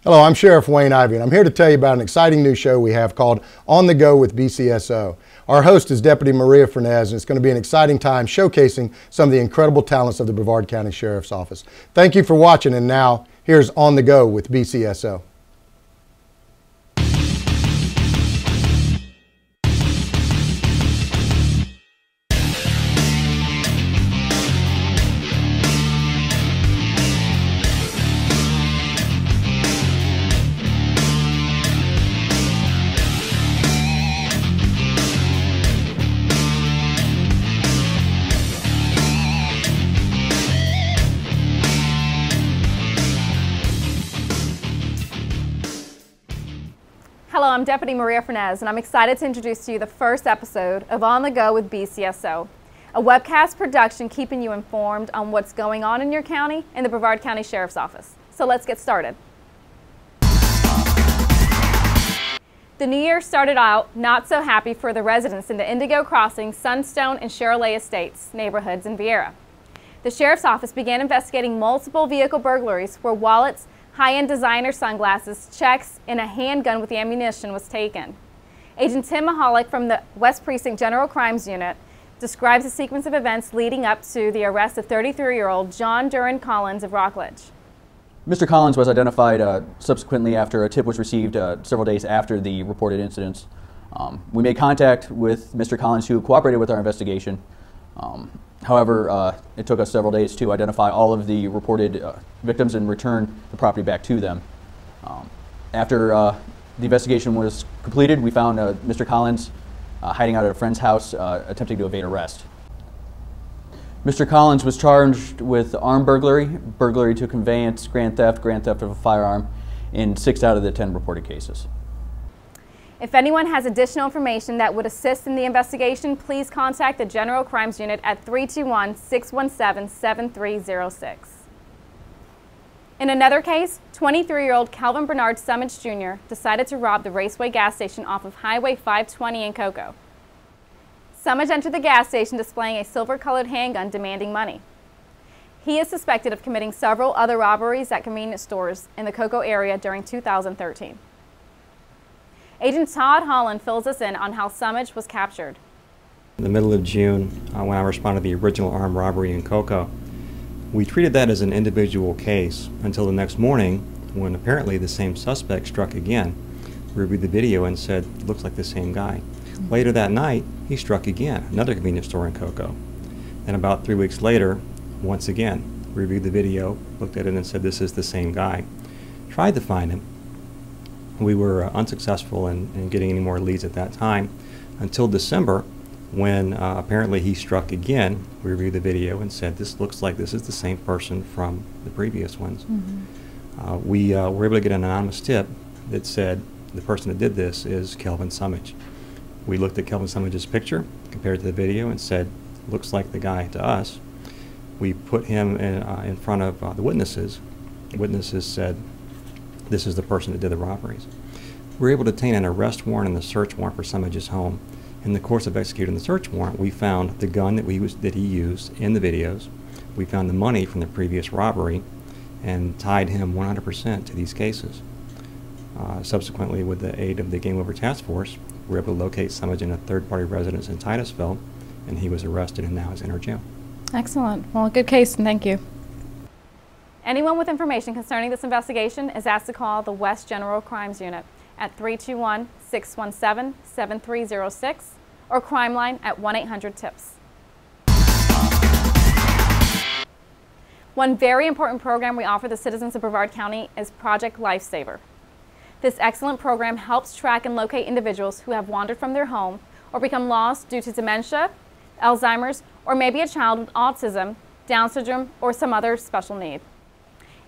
Hello, I'm Sheriff Wayne Ivey, and I'm here to tell you about an exciting new show we have called On the Go with BCSO. Our host is Deputy Maria Fernandez, and it's going to be an exciting time showcasing some of the incredible talents of the Brevard County Sheriff's Office. Thank you for watching, and now here's On the Go with BCSO. Hello, I'm Deputy Maria Fernandez, and I'm excited to introduce to you the first episode of On the Go with BCSO, a webcast production keeping you informed on what's going on in your county and the Brevard County Sheriff's Office. So let's get started. The new year started out not so happy for the residents in the Indigo Crossing, Sunstone, and Cheryl Estates neighborhoods in Viera. The Sheriff's Office began investigating multiple vehicle burglaries where wallets, high-end designer sunglasses, checks, and a handgun with ammunition was taken. Agent Tim Mahalik from the West Precinct General Crimes Unit describes the sequence of events leading up to the arrest of 33-year-old John Duran Collins of Rockledge. Mr. Collins was identified subsequently after a tip was received several days after the reported incidents. We made contact with Mr. Collins, who cooperated with our investigation. However, it took us several days to identify all of the reported victims and return the property back to them. After the investigation was completed, we found Mr. Collins hiding out at a friend's house, attempting to evade arrest. Mr. Collins was charged with armed burglary, burglary to conveyance, grand theft of a firearm in 6 out of the 10 reported cases. If anyone has additional information that would assist in the investigation, please contact the General Crimes Unit at 321-617-7306. In another case, 23-year-old Calvin Bernard Summage Jr. decided to rob the Raceway gas station off of Highway 520 in Cocoa. Summage entered the gas station displaying a silver-colored handgun demanding money. He is suspected of committing several other robberies at convenience stores in the Cocoa area during 2013. Agent Todd Holland fills us in on how Summage was captured. In the middle of June, when I responded to the original armed robbery in Cocoa, we treated that as an individual case until the next morning when apparently the same suspect struck again. We reviewed the video and said, looks like the same guy. Later that night, he struck again, another convenience store in Cocoa. Then about 3 weeks later, once again, we reviewed the video, looked at it and said, this is the same guy. Tried to find him. We were unsuccessful in getting any more leads at that time until December when apparently he struck again. We reviewed the video and said this looks like this is the same person from the previous ones. Mm-hmm. We were able to get an anonymous tip that said the person that did this is Kelvin Summage. We looked at Kelvin Summage's picture, compared to the video, and said looks like the guy to us. We put him in front of the witnesses. The witnesses said this is the person that did the robberies. We were able to obtain an arrest warrant and the search warrant for Summage's home. In the course of executing the search warrant, we found the gun that he used in the videos. We found the money from the previous robbery and tied him 100% to these cases. Subsequently, with the aid of the Game Over Task Force, we were able to locate Summage in a third-party residence in Titusville, and he was arrested and now is in our jail. Excellent. Well, good case, and thank you. Anyone with information concerning this investigation is asked to call the West General Crimes Unit at 321-617-7306 or Crime Line at 1-800-TIPS. One very important program we offer the citizens of Brevard County is Project Lifesaver. This excellent program helps track and locate individuals who have wandered from their home or become lost due to dementia, Alzheimer's, or maybe a child with autism, Down syndrome, or some other special need.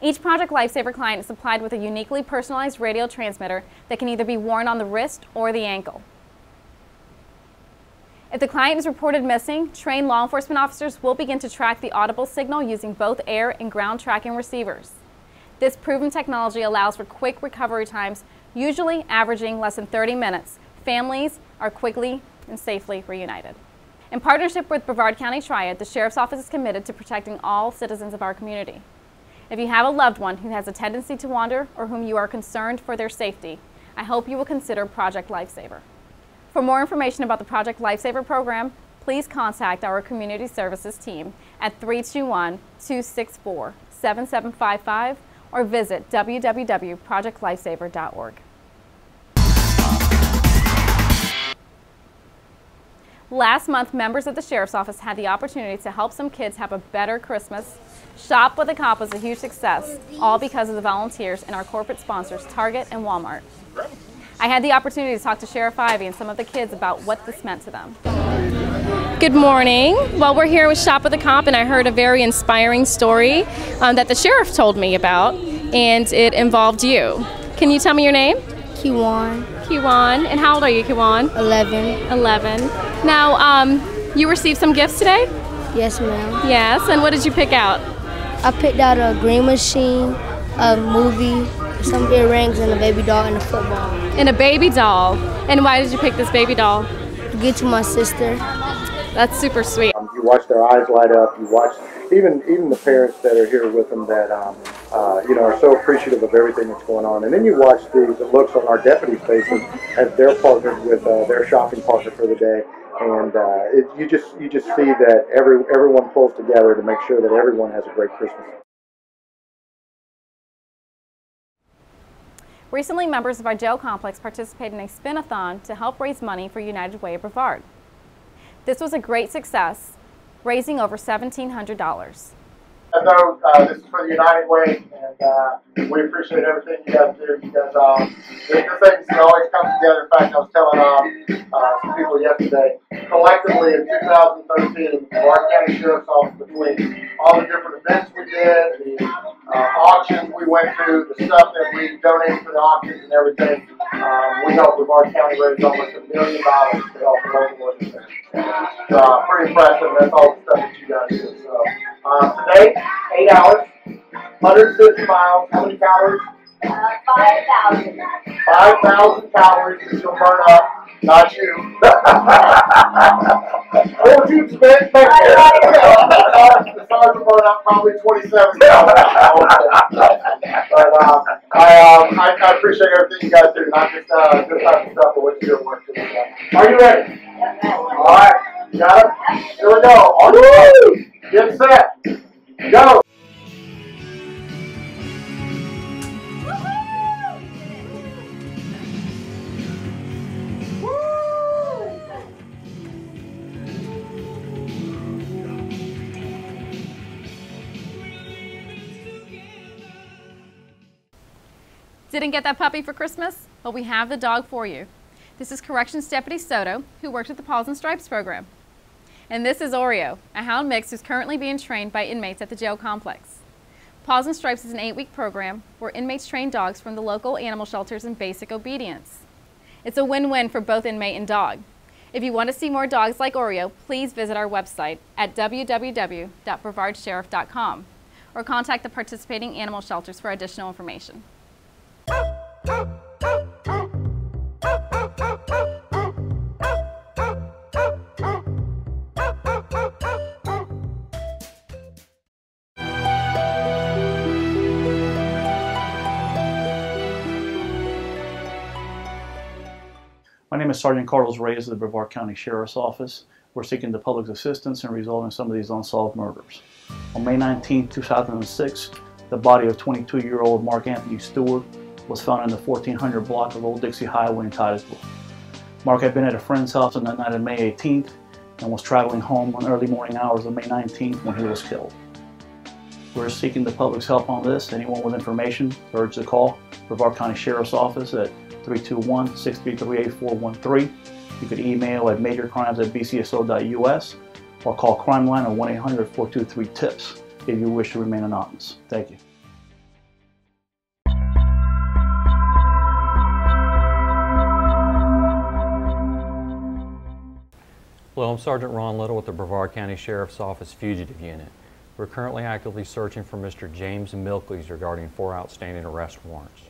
Each Project Lifesaver client is supplied with a uniquely personalized radio transmitter that can either be worn on the wrist or the ankle. If the client is reported missing, trained law enforcement officers will begin to track the audible signal using both air and ground tracking receivers. This proven technology allows for quick recovery times, usually averaging less than 30 minutes. Families are quickly and safely reunited. In partnership with Brevard County Triad, the Sheriff's Office is committed to protecting all citizens of our community. If you have a loved one who has a tendency to wander or whom you are concerned for their safety, I hope you will consider Project Lifesaver. For more information about the Project Lifesaver program, please contact our Community Services team at 321-264-7755 or visit www.projectlifesaver.org. Last month, members of the Sheriff's Office had the opportunity to help some kids have a better Christmas. Shop with a Cop was a huge success, all because of the volunteers and our corporate sponsors, Target and Walmart. I had the opportunity to talk to Sheriff Ivy and some of the kids about what this meant to them. Good morning. Well, we're here with Shop with a Cop, and I heard a very inspiring story that the sheriff told me about, and it involved you. Can you tell me your name? Kiwan. Kiwan. And how old are you, Kiwan? 11. 11. Now, you received some gifts today? Yes, ma'am. Yes. And what did you pick out? I picked out a green machine, a movie, some earrings, and a baby doll and a football. And a baby doll. And why did you pick this baby doll? To give to my sister. That's super sweet. You watch their eyes light up. You watch even the parents that are here with them that are so appreciative of everything that's going on. And then you watch the looks on our deputies' faces as they're partnered with their shopping partner for the day. And you just see that everyone pulls together to make sure that everyone has a great Christmas. Recently, members of our jail complex participated in a spin-a-thon to help raise money for United Way of Brevard. This was a great success, raising over $1,700. I know this is for the United Way, and we appreciate everything you guys do. You guys, the things always come together. In fact, I was telling some people yesterday, collectively in 2013, our County Sheriff's Office, between all the different events we did, the auctions we went to, the stuff that we donated for the auctions and everything, we helped Brevard County raise almost $1 million to help the local organizations. Pretty impressive. That's all the stuff that you guys do. So today, 8 hours, 150 miles. How many calories? 5,000. 5,000 calories that you'll burn up. Not you. What would you expect? The SARS will burn up probably 27 calories. But I appreciate everything you guys do. Not just this type of stuff, but what you do at work too. Are you ready? All right. You got it? Here we go. On your way. Get set. Go. Didn't get that puppy for Christmas? Well, we have the dog for you. This is Corrections Deputy Soto, who works at the Paws and Stripes program. And this is Oreo, a hound mix who's currently being trained by inmates at the jail complex. Paws and Stripes is an 8-week program where inmates train dogs from the local animal shelters in basic obedience. It's a win-win for both inmate and dog. If you want to see more dogs like Oreo, please visit our website at www.brevardsheriff.com or contact the participating animal shelters for additional information. My name is Sergeant Carlos Reyes of the Brevard County Sheriff's Office. We're seeking the public's assistance in resolving some of these unsolved murders. On May 19, 2006, the body of 22-year-old Mark Anthony Stewart was found in the 1400 block of Old Dixie Highway in Titusville. Mark had been at a friend's house on the night of May 18th and was traveling home on early morning hours of May 19th when he was killed. We're seeking the public's help on this. Anyone with information, urge to call Brevard County Sheriff's Office at 321-633-8413. You could email at majorcrimes@bcso.us or call Crime Line at 1-800-423-TIPS if you wish to remain anonymous. Thank you. Hello, I'm Sergeant Ron Little with the Brevard County Sheriff's Office Fugitive Unit. We're currently actively searching for Mr. James Milkleys regarding 4 outstanding arrest warrants.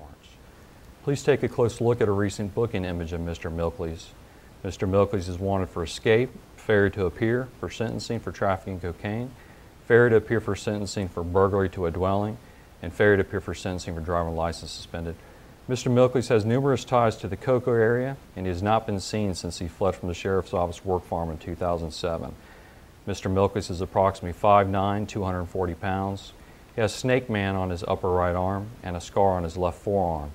Please take a close look at a recent booking image of Mr. Milkleys. Mr. Milkleys is wanted for escape, failure to appear for sentencing for trafficking cocaine, failure to appear for sentencing for burglary to a dwelling, and failure to appear for sentencing for driving license suspended. Mr. Milkleys has numerous ties to the Cocoa area, and he has not been seen since he fled from the Sheriff's Office work farm in 2007. Mr. Milkleys is approximately 5'9", 240 pounds. He has Snake Man on his upper right arm and a scar on his left forearm.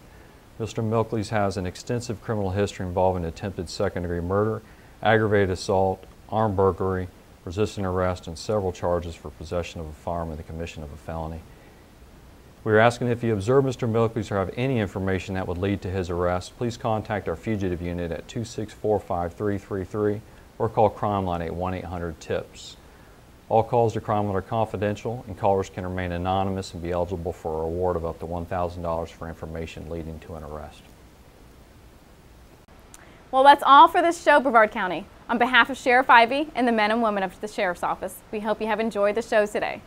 Mr. Milkleys has an extensive criminal history involving attempted second-degree murder, aggravated assault, armed burglary, resisting arrest, and several charges for possession of a firearm and the commission of a felony. We are asking if you observe Mr. Milkleys or have any information that would lead to his arrest, please contact our Fugitive unit at 264-5333 or call Crime Line at 1-800-TIPS. All calls to Crime Line are confidential, and callers can remain anonymous and be eligible for a reward of up to $1,000 for information leading to an arrest. Well, that's all for this show, Brevard County. On behalf of Sheriff Ivey and the men and women of the Sheriff's Office, we hope you have enjoyed the show today.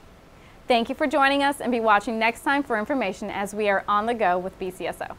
Thank you for joining us, and be watching next time for information as we are on the go with BCSO.